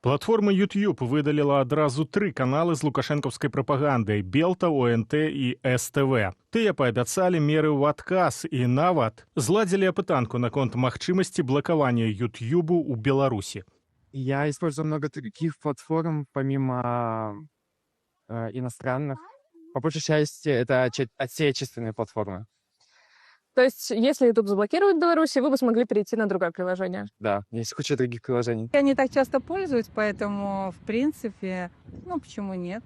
Платформа YouTube выдаліла адразу 3 каналы з лукашэнкаўскай прапагандай: Белта, ОНТ і СТВ. Тыя паабяцалі меры ў адказ і нават зладзілі апытанку наконт магчымасці блакавання Ютьюбу ў Беларусі. Я использую много таких платформ, помимо иностранных. По большей части это отечественные платформы. То есть, если YouTube заблокирует в Беларуси, вы бы смогли перейти на другое приложение? Да, есть куча других приложений. Я не так часто пользуюсь, поэтому, в принципе, почему нет?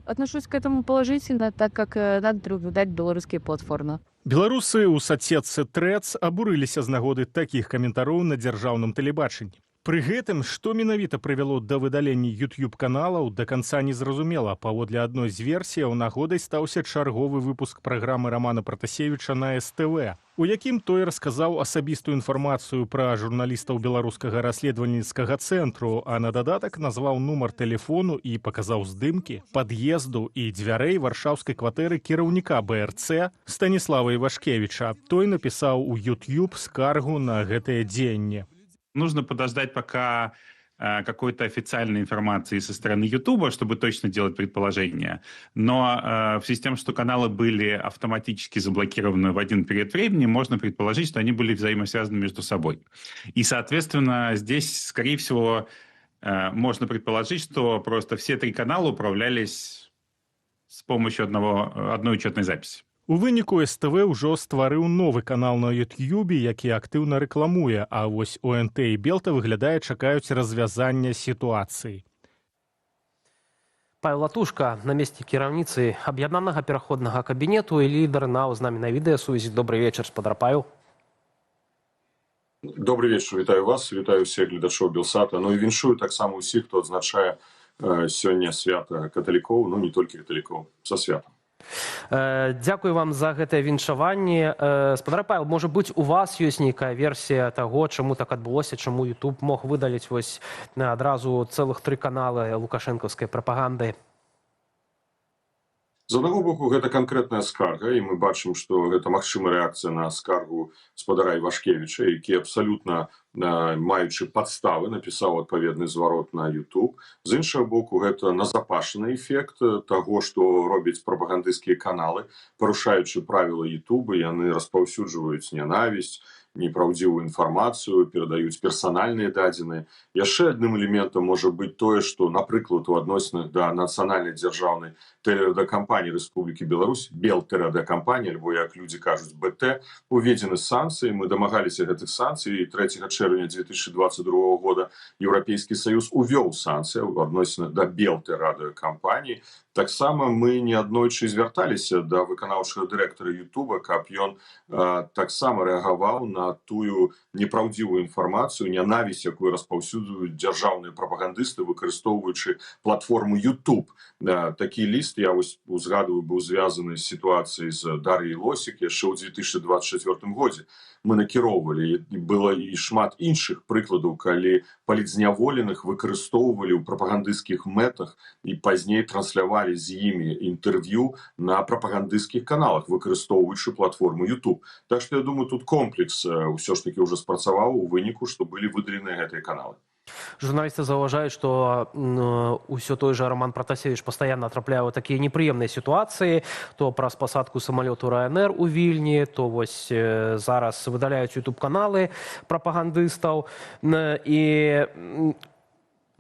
Отношусь к этому положительно, так как надо наблюдать белорусские платформы. Беларусы ў соцсетцы Threads абурыліся з нагоды такіх каментароў на дзяржаўным тэлебачанні. Пры гэтым, што менавіта прывяло да выдалення YouTube-каналаў, да канца не зразумела. Паводле адной з версіяў, нагодай стаўся чарговы выпуск праграмы Романа Пратасевіча на СТВ, у якім той расказаў асабістую інфармацыю пра журналістаў беларускага расследавальніцкага цэнтру, а на дадатак назваў нумар тэлефону і паказаў здымкі пад'езду і дзвярэй варшаўскай кватэры кіраўніка БРЦ Станіслава Івашкевіча. Той напісаў у YouTube скаргу на гэтае дзеянне. Нужно подождать, пока какой-то официальной информации со стороны Ютуба, чтобы точно делать предположения. Но в связи с тем, что каналы были автоматически заблокированы в один период времени, можно предположить, что они были взаимосвязаны между собой. И, соответственно, здесь, скорее всего, можно предположить, что просто все 3 канала управлялись с помощью одной учетной записи. У выніку СТВ ўжо стварыў новы канал на Ютьюбе, які актыўна рэкламуе, а вось ОНТ і Белта, выглядае, чакаюць развязання сітуацыі. Павел Латушка, на месте кіраўніцы аб'яднанага пераходнага кабінету і лідар НАУ з намі на відэасувязі. Добрый вечар, спадар Павел. Добрый вечар, вітаю вас, вітаю всех гледачоў Белсата. Ну і віншую таксама ўсіх, хто адзначае сёння свята каталікоў, не толькі каталікоў, са святам. Дзякую вам за гэтае віншаванне. Спадар Павел, можа быць, у вас ёсць нейкая версія таго, чаму так адбылося, чаму YouTube мог выдаліць вось адразу цэлых 3 каналы лукашэнкаўскай прапаганды? З аднаго боку, гэта канкрэтная скарга, і мы бачым, што гэта магчымая рэакцыя на скаргу спадара Івашкевіча, які абсалютна, маючы падставы, напісаў адпаведны зварот на YouTube. З іншага боку, гэта назапашаны эфект таго, што робяць прапагандысцкія каналы, парушаючы правілы YouTube, яны распаўсюджваюць нянавісць, непраўдзівую інфармацыю, перадаюць персанальныя дадзеныя. Яшчэ адным элементам можа быць тое, што, напрыклад, у адносінах да нацыянальнай дзяржаўнай тэлерадыёкампаніі Рэспублікі Беларусь, Белтэлерадыёкампанія, альбо, як людзі кажуць, БТ, уведзены санкцыі. Мы дамагаліся гэтых санкцый, і 3 чэрвеня 2022 года Еўрапейскі Саюз увёў санкцыі ў адносінах да Белтэлерадыёкампаніі. Таксама мы неаднойчы звярталіся да выканаўчага дырэктара Ютуба, каб ён таксама рэагаваў на тую непраўдзівую інфармацыю, нянавісць, якую распаўсюджваюць дзяржаўныя прапагандысты, выкарыстоўваючы платформу YouTube. Такі ліст, я узгадываю, быў звязаны з сітуацыяй з Дар'яй Лосік яшчэ ў 2024 годзе. Мы накіроўвалі, было і шмат іншых прыкладаў, калі палітзняволеных выкарыстоўвалі ў прапагандысцкіх мэтах і пазней транслявалі з імі інтэрв'ю на прапагандысцкіх каналах, выкарыстоўваючы платформу YouTube. Так што, я думаю, тут комплекс ўсё ж такі ўжо спрацаваў у выніку, што былі выдалены гэтыя каналы. Журналісты заўважаюць, што ўсё той жа Роман Пратасевіч пастаянна трапляе ў такія непрыемныя сітуацыі, то праз пасадку самалёту РНР у Вільні, то вось зараз выдаляюць YouTube-каналы прапагандыстаў, і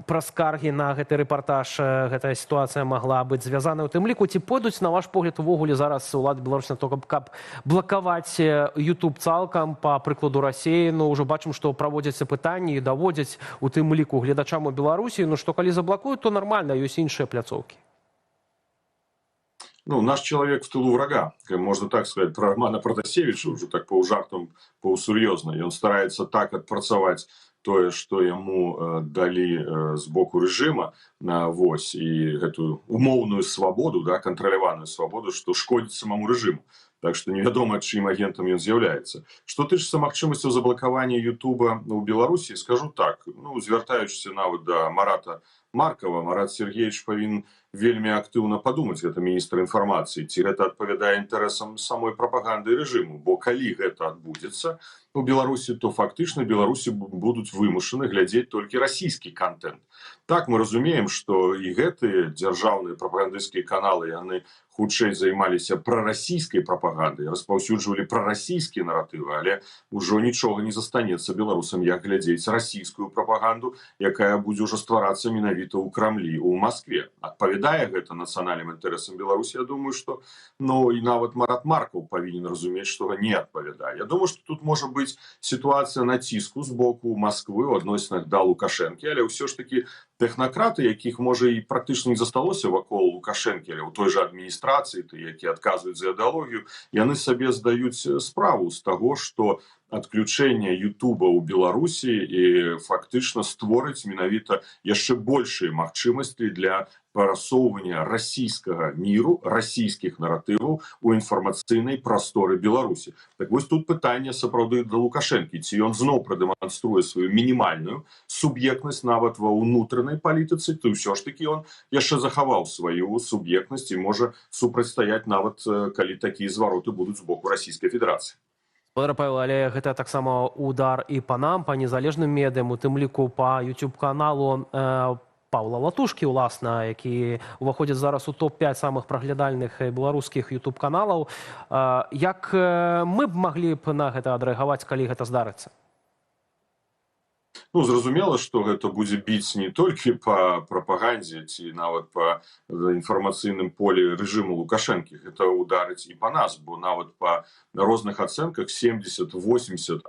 праз скаргі на гэты рэпартаж гэтая сітуацыя магла быць звязана. У тым ліку, ці пойдуць, на ваш погляд, увогуле зараз улады Беларусі на то, каб блакаваць YouTube цалкам, па прыкладу Расіі? Ужо бачым, што праводзяцца пытанні і даводзяць у тым ліку гледачам у Беларусі, што калі заблакуюць, то нармальна, ёсць іншыя пляцоўкі. Наш чалавек в тылу врага, можна так сказаць, пра Романа Пратасевіча, ўжо так паўжартам, паўсур'ёзна. Ён стараецца так адпрацаваць тое, што яму далі з боку рэжыма, і гэтую умоўную свабоду, кантраляваную свабоду, што шкодзіць самому рэжыму. Так што невядома, чым агентам ён з'яўляецца. Што тычыцца магчымасцяў заблакавання Ютуба ў Беларусі, скажу так, звяртаючыся нават да Марата Маркова, Марат Сергеевич павінен вельмі актыўна падумаць, гэта міністр інфармацыі, ці гэта адпавядае інтарэсам самой прапаганды рэжыму, бо калі гэта адбудзецца у Беларусі, то фактычна беларусы будуць вымушаны глядзець толькі расійскі контент. Так, мы разумеем, што і гэтыя дзяржаўныя прапагандысцкія каналы, яны хутчэй займаліся прарасійскай прапагандай, распаўсюджвалі прарасійскія наратывы, але ўжо нічога не застанецца беларусам, як глядзець расійскую прапаганду, якая будзе ўжо стварацца менавіта ў Крамлі, у Маскве. Адпавядае гэта нацыянальным інтарэсам Беларусі? Я думаю, што і нават Марат Маркаў павінен разумець, што не адпавядае. Я думаю, што тут можа быць сітуацыя націску з боку Масквы ў адносінах да Лукашэнкі, але ўсё ж такі тэхнакраты, якіх, можа, і практычна не засталося вакол Лукашэнкі, але ў той жа адміністрацыі, якія адказваюць за ідэалогію, яны сабе здаюць справу з таго, што адключэнне Ютуба ў Беларусі і фактычна створыць менавіта яшчэ большыя магчымасці для прасоўвання расійскага міру, расійскіх наратываў у інфармацыйнай прасторы Беларусі. Так вось тут пытанне сапраўды да Лукашэнкі, ці ён зноў прадэманструе сваю мінімальную суб'ектнасць нават ва ўнутранай палітыцы, то ўсё ж такі ён яшчэ захаваў сваю суб'ектнасць і можа супрацьстаяць нават, калі такія звароты будуць з боку Расійскай Федэрацыі. Спадар Павел, але гэта таксама удар і па нам, па незалежным медыям, у тым ліку па YouTube-каналу Паўла Латушкі, уласна, які ўваходзіць зараз у топ-5 самых праглядальных беларускіх YouTube-каналаў. Як мы б маглі б на гэта адрэагаваць, калі гэта здарыцца? Зразумела, што гэта будзе біць не толькі па прапагандзе ці нават па інфармацыйным полі рэжыму Лукашэнкі. Гэта ударыць і па нас, бо нават па розных ацэнках 70-80%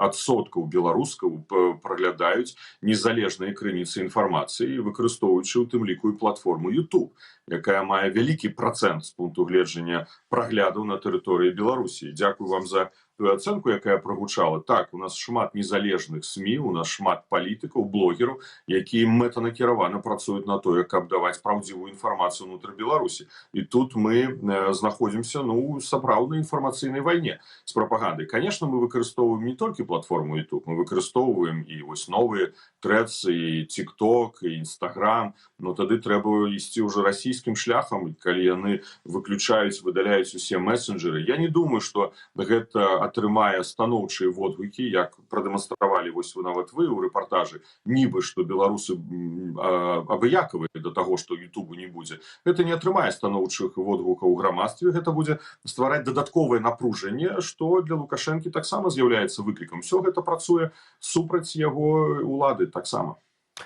беларускаў праглядаюць незалежныя крыніцы інфармацыі, выкарыстоўваючы ў тым ліку і платформу YouTube, якая мае вялікі працэнт з пункту гледжання праглядаў на тэрыторыі Беларусі. Дзякую вам за тую ацэнку, якая прагучала. Так, у нас шмат незалежных СМІ, у нас шмат палітыкаў, блогераў, якія мэтанакіравана працуюць на тое, каб даваць праўдзівую інфармацыю ўнутры Беларусі. І тут мы знаходзімся у сапраўднай інфармацыйнай вайне з прапагандай. Конечно, мы выкарыстоўваем не толькі платформу YouTube, мы выкарыстоўваем і вось новыя Threads, і TikTok, і Instagram, но тады трэба ісці ўжо расійскім шляхам, калі яны выключаюць, выдаляюць усе месенджеры. Я не думаю, што гэта атрымае станоўчыя водгукі, як прадэманстравалі вось нават вы ў рэпартажы, нібы што беларусы абыякавыя да таго, што Ютубу не будзе. Гэта не атрымае станоўчых водгукаў у грамадстве, гэта будзе ствараць дадатковае напружанне, што для Лукашэнкі таксама з'яўляецца выклікам. Усё гэта працуе супраць яго улады таксама.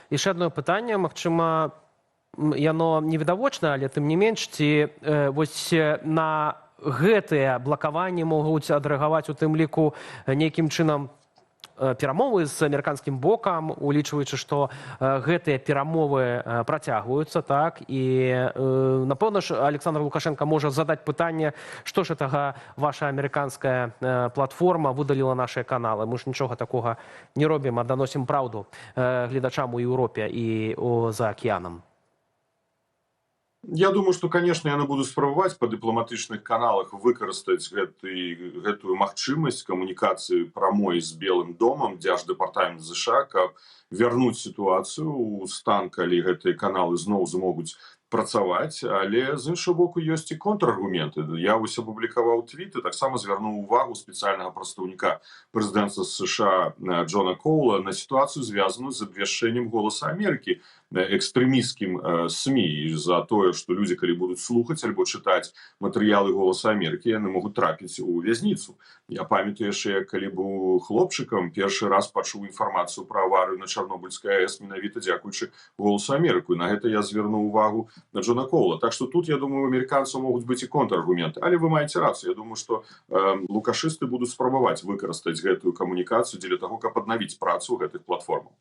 Яшчэ адно пытанне, магчыма, яно невідавочна, але тым не менш, ці вось на гэтыя блакаванні могуць адрэагаваць у тым ліку нейкім чынам перамовы з амерыканскім бокам, улічваючы, што гэтыя перамовы працягваюцца, так, і напэўна ж Александр Лукашенко можа задаць пытанне, што ж гэтага ваша амерыканская платформа выдаліла нашыя каналы. Мы ж нічога такога не робім, а даносім праўду гледачам у Еўропе і за акіянам. Я думаю, што, конечно, яны будуць спрабаваць па дыпламатычных каналах выкарыстаць гэтую магчымасць камунікацыі прамой з Белым домам, Дзярждэпартамент ЗША, каб вярнуць сітуацыю ў стан, калі гэтыя каналы зноў змогуць працаваць, але з іншого боку ёсць і контраргументы. Я вось апублікаваў твіт і таксама звярнуў увагу спецыяльнага прадстаўніка прэзідэнцтва США Джона Коула на сітуацыю, звязаную з абвяшчэннем «Голаса Амерыкі» экстрэмісцкім СМІ, за тое, што людзі, калі будуць слухаць альбо чытаць матэрыялы «Голаса Амерыкі», яны могуць трапіць у вязніцу. Я памятаю яшчэ, калі быў хлопчыкам, першы раз пачуў інфармацыю пра аварыю на Чарнобыльскай АЭС менавіта дзякуючы «Голасу Амерыку». І на гэта я звярнуў увагу на Джона Коула. Так што тут, я думаю, у амерыканцаў могуць быць і контраргументы. Але вы маеце рацыю. Я думаю, што лукашысты будуць спрабаваць выкарыстаць гэтую камунікацыю дзеля таго, каб аднавіць працу гэтых платформаў.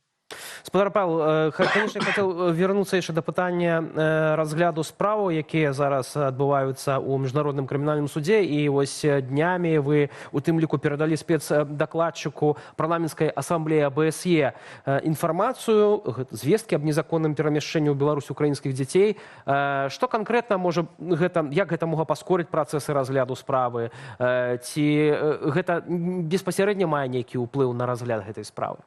Спадар Павел, конечно, я хотел вернуться еще до пытання разгляду справаў, якія зараз адбываюцца ў міжнародным крымінальным судзе, і вось днямі вы у тым ліку перадалі спецдакладчыку парламенцкай асамблеі АБСЕ інфармацыю, звесткі аб незаконным перамяшчэнні ў Беларусь украінскіх дзяцей. Што канкрэтна можа гэта, як гэта можа паскорыць працэсы разгляду справы? Ці гэта беспасярэдна мае нейкі ўплыў на разгляд гэтай справы?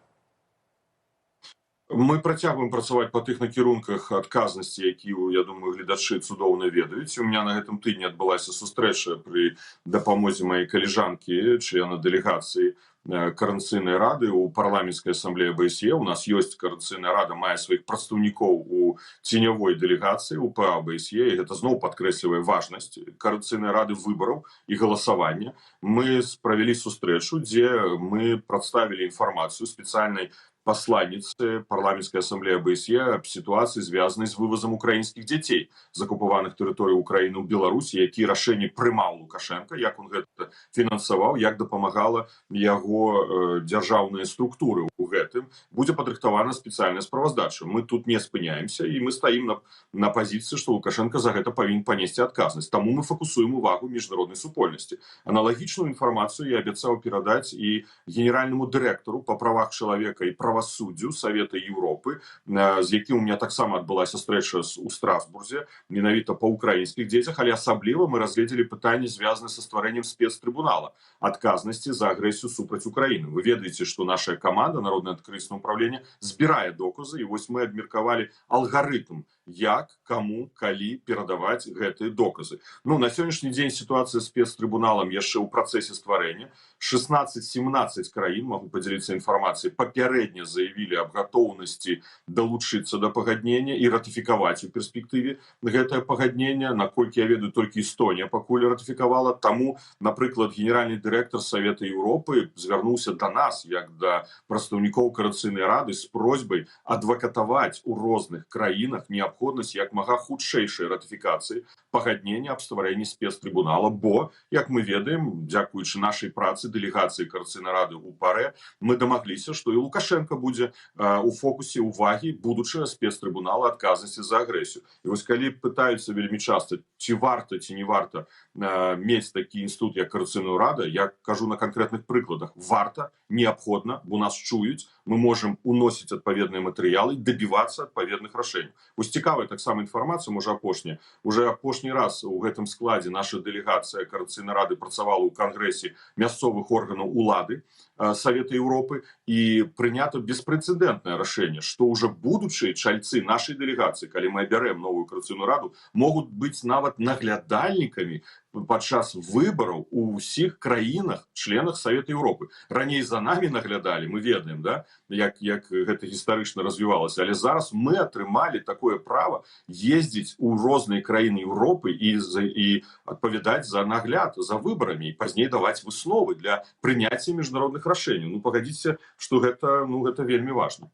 Мы працягваем працаваць па тых накірунках адказнасці, які, я думаю, гледачы цудоўна ведаюць. У меня на гэтым тыдні адбылася сустрэча пры дапамозе маёй калежанкі, члена дэлегацыі Координаційнай рады у парламенцкай асамблеі АБСЕ. У нас ёсць Координаційная рада, мае сваіх прадстаўнікоў у ценявой дэлегацыі у АБСЕ, і гэта зноў падкрэслівае важнасць Координаційнай рады выбараў і галасавання. Мы правялі сустрэчу, дзе мы прадставілі інфармацыю спецыяльнай посланницы парламентской ассамблеи АБСЕ об ситуации, связанной с вывозом украинских детей з оккупованных территорий Украины в Беларусь, які рашэнні прымаў Лукашенко, як он гэта фінансаваў, як дапамагала яго дзяржаўныя структуры у гэтым. Будзе падрыхтавана спецыяльная справаздача. Мы тут не спыняемся, і мы стаім на пазіцыі, што Лукашенко за гэта павінен панесці адказнасць. Таму мы фокусуем увагу міжнароднай супольнасці. Аналагічную інфармацыю я абяцаў перадаць і генеральнаму дырэктару па правах чалавека і правасуддзю Савета Европы, з якім у меня таксама адбылася стрэча у Страсбурзе, менавіта па украінскіх дзецях, але асабліва мы разгледзелі пытанні, звязаныя са стварэннем спецтрыбунала адказнасці за агрэсію супраць Украіны. Вы ведаеце, што наша каманда, Народнае антыкрызіснае ўправленне, збірае доказы, і вось мы абмеркавалі алгарытм, як, каму, калі перадаваць гэтыя доказы. На сённяшні дзень сітуацыя з спецтрыбуналам яшчэ ў працэсе стварэння. 16-17 краін, могу падзяліцца інфармацыяй, папярэдне заявілі аб гатоўнасці далучыцца да пагаднення і ратыфікаваць у перспектыве гэтае пагаднення. Наколькі я ведаю, толькі Эстонія пакуль ратыфікавала. Таму, напрыклад, генеральны дырэктар Савета Европы звярнуўся да нас, як да прадстаўнікоў Координаційнай рады, з просьбай адвакатаваць у розных краінах неабходнасць як мага хутчэйшай ратыфікацыі пагаднення аб стварэнні спецтрыбунала, бо, як мы ведаем, дзякуючы нашай працы дэлегацыі Координаційнай рады ў ПАРЭ, мы дамагліся, што і Лукашенко будзе у фокусе ўвагі будучага спецтрыбунала адказнасці за агрэсію. І вось калі пытаюцца вельмі часта, ці варта, ці не варта мець такі інстытут, як Координаційная рада, я кажу на канкрэтных прыкладах. Варта, неабходна, бо нас чуюць, мы можам уносіць адпаведныя матэрыялы, дабівацца адпаведных рашэнняў. Вось цікавая таксама інфармацыя, можа апошняя. Уже апошні раз у гэтым складзе наша дэлегацыя Координаційнай рады працавала ў кангрэсе мясцовых органаў улады Савета Европы, і прынята беспрэцэдэнтнае рашэнне, што ўжо будучыя чальцы нашай дэлегацыі, калі мы абярэм новую Координаційную раду, могуць быць нават наглядальнікамі падчас выбараў у ўсіх краінах, членах Савета Европы. Раней за намі наглядалі, мы ведаем, да, як гэта гістарычна развівалася, але зараз мы атрымалі такое права ездзіць у розныя краіны Европы і адпавядаць за нагляд за выбарамі, і пазней даваць высновы для прыняцця міжнародных рашэнняў. Пагадзіцеся, што гэта вельмі важна.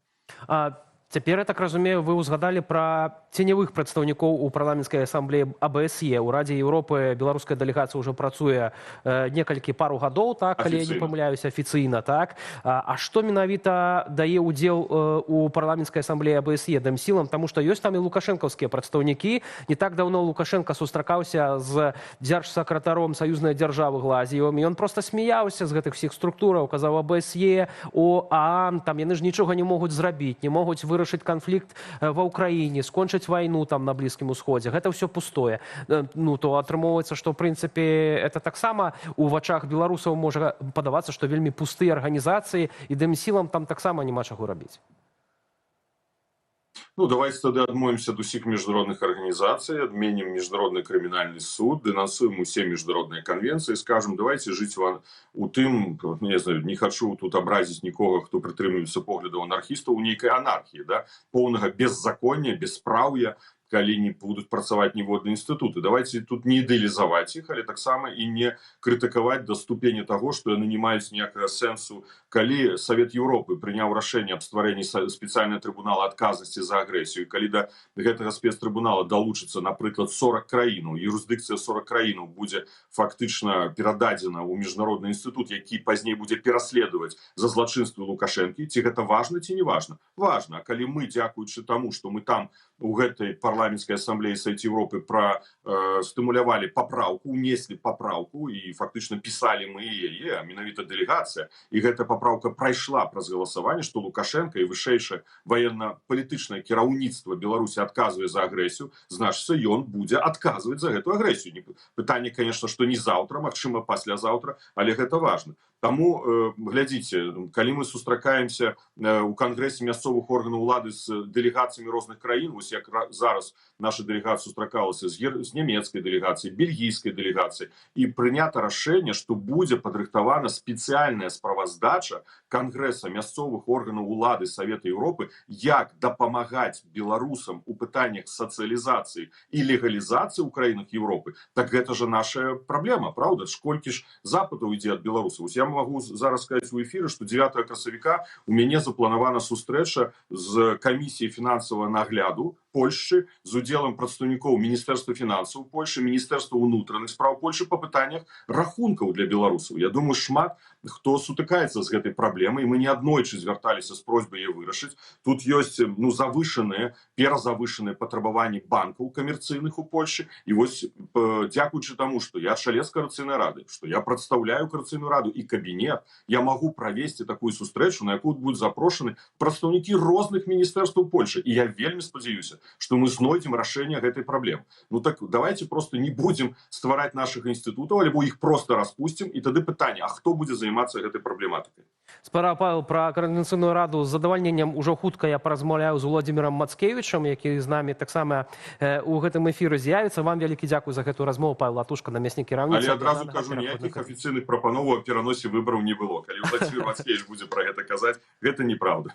Цяпер, я так разумею, вы ўзгадалі пра ценявых прадстаўнікоў у парламенцкай асамблеі АБСЕ. У Радзе Еўропы беларуская дэлегацыя ўжо працуе пару гадоў, так, калі я не памыляюся, афіцыйна, так. А што менавіта дае ўдзел у парламенцкай асамблеі АБСЕ дэмсілам? Таму што ёсць там і лукашэнкаўскія прадстаўнікі. Не так даўно Лукашенко сустракаўся з дзяржсакратаром саюзнай дзяржавы Глазіевым, і ён проста смяяўся з гэтых всіх структураў, казаў АБСЕ, ОАН, там яны ж нічога не могуць зрабіць, не могуць вырашыць канфлікт ва ўкраіне, скончыць вайну там на Блізкім усходзе. Гэта ўсё пустое. То атрымоўваецца, што, ў прынцыпе, это таксама у вачах беларусаў можа падавацца, што вельмі пустыя арганізацыі, і дэмсілам там таксама няма чаго рабіць. Давайте тогда адмовимся ад усіх міжнародных арганізацый, адменім міжнародны крымінальны суд, дэнансуем усе міжнародныя канвенцыі, скажем, давайте жыць у тым, не знаю, не хачу тут абразіць нікога, хто прытрымліваецца поглядаў анархістаў, у нейкай анархіі, да, поўнага беззаконня, беспраўя, калі не будуць працаваць ніводныя інстытуты. Давайте тут не ідэалізаваць іх, але таксама і не крытыкаваць да ступені таго, што яны не маюць ніякага сэнсу. Калі Савет Еўропы прыняў рашэнне аб стварэнні спецыяльнага трыбунала адказнасці за агрэсію, калі да гэтага спецтрыбунала далучыцца, напрыклад, 40 краінаў, юрысдыкцыя 40 краінаў будзе фактычна перададзена ў міжнародны інстытут, які пазней будзе пераследаваць за злачынствы Лукашэнкі, ці гэта важна, ці не важна? Важна. А калі мы, дзякуючы таму, што мы там у гэтай парламенцкай асамблеі Савета Еўропы стымулявалі папраўку, унеслі папраўку і фактычна пісалі мы яе, а менавіта дэлегацыя, і гэта папраўка прайшла праз галасаванне, што Лукашенко і вышэйшае ваенна-палітычнае кіраўніцтва Беларусі адказвае за агрэсію, значыцца, ён будзе адказваць за гэту агрэсію. Пытанне, конечно, што не заўтра, магчыма, паслязаўтра, але гэта важна. Таму, глядзіце, калі мы сустракаемся у Кангрэсе мясцовых органаў улады з дэлегацыямі розных краін, вось як зараз наша дэлегацыя сустракалася з нямецкай дэлегацыяй, бельгійскай дэлегацыяй, і прынята рашэнне, што будзе падрыхтавана спецыяльная справаздача Кангрэса мясцовых органаў улады Савета Еўропы, як дапамагаць беларусам у пытаннях сацыялізацыі і легалізацыі ў краінах Еўропы, так гэта ж наша праблема, правда? Колькі ж запытаў ідзе ад беларусаў? Я могу зараз сказаць у эфіры, што 9 красавіка у мяне запланавана сустрэча з камісіяй фінансавага нагляду Польшчы з удзелам прадстаўнікоў Міністэрства фінансаў Польшчы, Міністэрства ўнутраных спраў Польшчы па пытаннях рахункаў для беларусаў. Я думаю, шмат хто сутыкаецца з гэтай праблемай, мы неаднойчы звярталіся з просьбай яе вырашыць. Тут ёсць завышаныя, перазавышаныя патрабаванні банкаў камерцыйных у Польшчы, і вось дзякуючы таму, што я чалец Коардынацыйнай рады, што я прадстаўляю Коардынацыйную раду і кабінет, я магу правесці такую сустрэчу, на якую будуць запрошаны прадстаўнікі розных міністэрстваў Польшчы, і я вельмі спадзяюся, што мы знойдзем рашэнне гэтай праблемы. Ну так давайте просто не будзем ствараць нашых інстытутаў, альбо іх просто распусцім, і тады пытанне, а хто будзе займацца гэтай праблематыкай? Спара, Павел, пра Коордынацыйную раду з задавальненнем ужо хутка я паразмаўляю з Владзімірам Мацкевічам, які з намі таксама у гэтым эфіры з'явіцца. Вам вялікі дзякуй за гэтую размову, Павел Латушка, намеснік кіраўніцы. Але адразу кажу, ніякіх афіцыйных прапановаў аб пераносе выбараў не было. Калі Владзімір Мацкевіч будзе пра гэта казаць, гэта неправда.